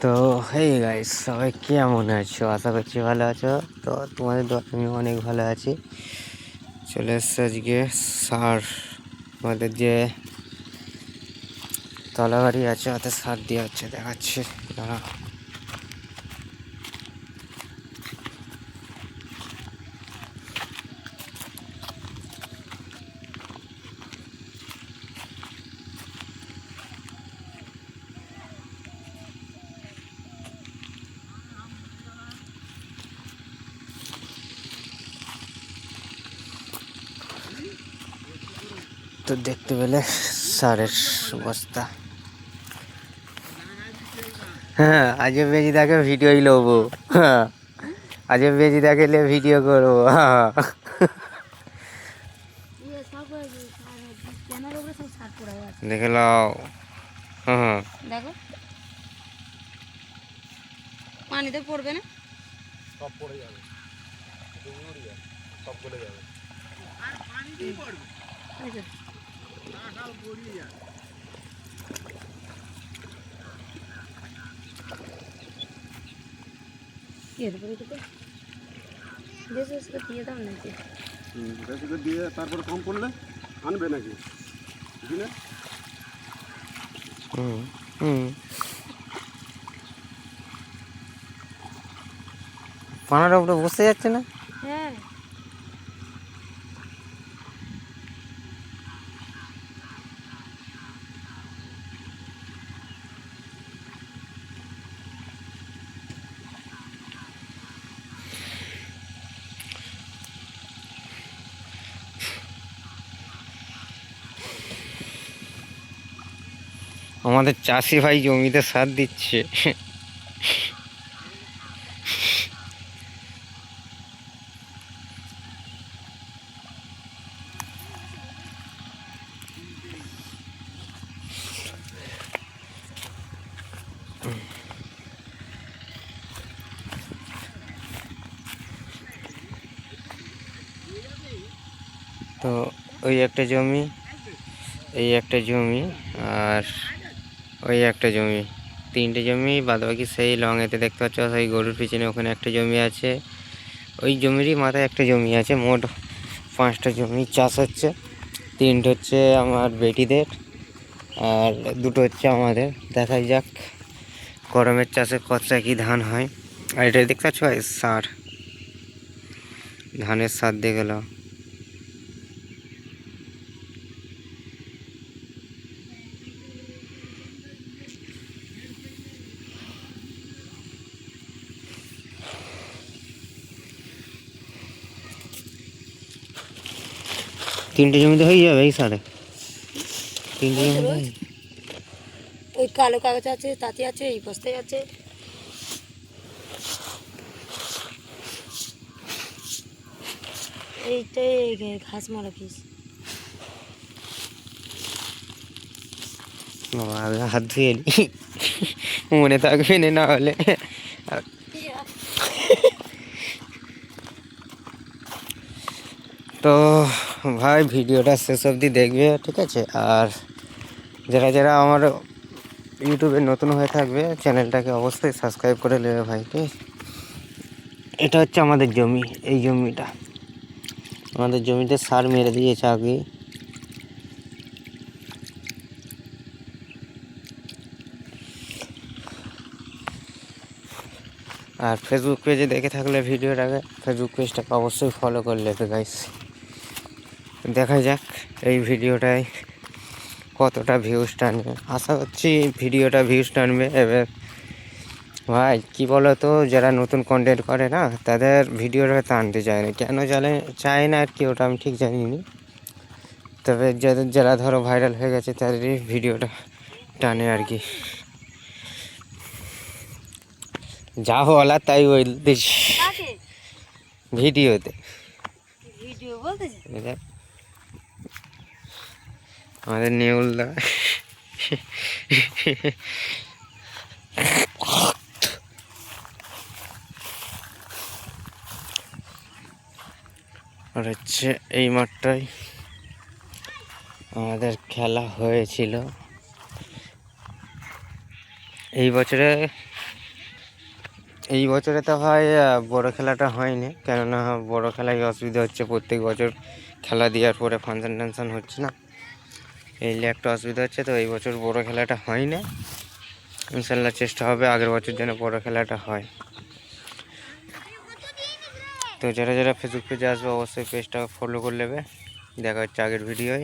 তো hey guys, সবাই কেমন আছো? আশা করছি ভালো আছো। তো তোমাদের দোয়া আমি অনেক ভালো আছি। চলে এসছে আজকে সার, আমাদের যে তলাবাড়ি আছে ওতে সার দেওয়া হচ্ছে, দেখাচ্ছি দাঁড়া। তো দেখতে পেলে সারের বস্তা। হ্যাঁ, আজকে বেজিদাকে ভিডিওই লবো। হ্যাঁ, আজকে বেজিদাকে নিয়ে ভিডিও করবো। হ্যাঁ, দেখে লাও। হ্যাঁ, দেখো পানিতে পড়বে না, সব পড়ে যাবে, ইউরিয়া সব গলে যাবে। আর পানিতেই পড়বে, সব গড়িয়ে যাবে। দিয়ে তারপরে কম পড়লে আনবে নাকি বুঝলে? পানার উপরে বসে যাচ্ছে না। হ্যাঁ আমাদের চাষি ভাই জমিতে সার দিচ্ছে। তো ওই একটা জমি, এই একটা জমি, আর ওই একটা জমি, তিনটে জমি, বাদবাকি সেই লংয়েতে দেখতে পাচ্ছ সেই গরুর পিছনে ওখানে একটা জমি আছে। ওই জমিরই মাথায় একটা জমি আছে। মোট 5টা জমি চাষ হচ্ছে। 3টে হচ্ছে আমার বেটিদের, আর 2টো হচ্ছে আমাদের। দেখা যাক গরমের চাষে কতটা কি ধান হয়। আর এটা দেখতে পাচ্ছ সার, ধানের সার দিয়ে গেল। তিনটে জমিতে হয়ে যাবে এই সারে, তিনটে জমিতে। ওই কালো কাগজ আছে, তাতে আছে, এই বস্তায় আছে। এইটাই ঘাস মারা পিস। বাবা আগে হাত ধুয়ে নি, মনে থাকবে না হলে। তো ভাই ভিডিওটা শেষ অবধি দেখবে, ঠিক আছে? আর যারা যারা আমার ইউটিউবে নতুন হয়ে থাকবে চ্যানেলটাকে অবশ্যই সাবস্ক্রাইব করে নেবে ভাই, ঠিক আছে? এটা হচ্ছে আমাদের জমি, এই জমিটা আমাদের জমিতে সার মেরে দিয়েছে আগে। আর ফেসবুক পেজে দেখে থাকলে ভিডিওটাকে ফেসবুক পেজটাকে অবশ্যই ফলো করে নেবে গাইস। দেখা যাক এই ভিডিওটায় কতটা ভিউজ টানবে। আশা করছি ভিডিওটা ভিউজ টানবে। এবার ভাই কী বলো তো, যারা নতুন কন্টেন্ট করে না তাদের ভিডিওটা টানতে চায় না, কেন চায় না আর কি, ওটা আমি ঠিক জানি না। তবে যারা ধরো ভাইরাল হয়ে গেছে তাদেরই ভিডিওটা টানে আর কি। যা বলার তাই বলতেছি ভিডিওতে। ভিডিও বলতেছে আমাদের নেউলদা আর হচ্ছে এই মাঠটাই আমাদের খেলা হয়েছিল। এই বছরে এই বছরে তো ভাই বড় খেলাটা হয়নি, কেননা বড় খেলায় অসুবিধা হচ্ছে, প্রত্যেক বছর খেলা দেওয়ার পরে ফাংশন টাংশন হচ্ছে না, এই নিয়ে একটা অসুবিধা হচ্ছে। তো এই বছর বড় খেলাটা হয় না, ইনশাল্লাহ চেষ্টা হবে আগের বছর যেন বড় খেলাটা হয়। তো যারা যারা ফেসবুক পেজে আসবে অবশ্যই পেজটা ফলো করে নেবে। দেখা হচ্ছে আগের ভিডিওয়।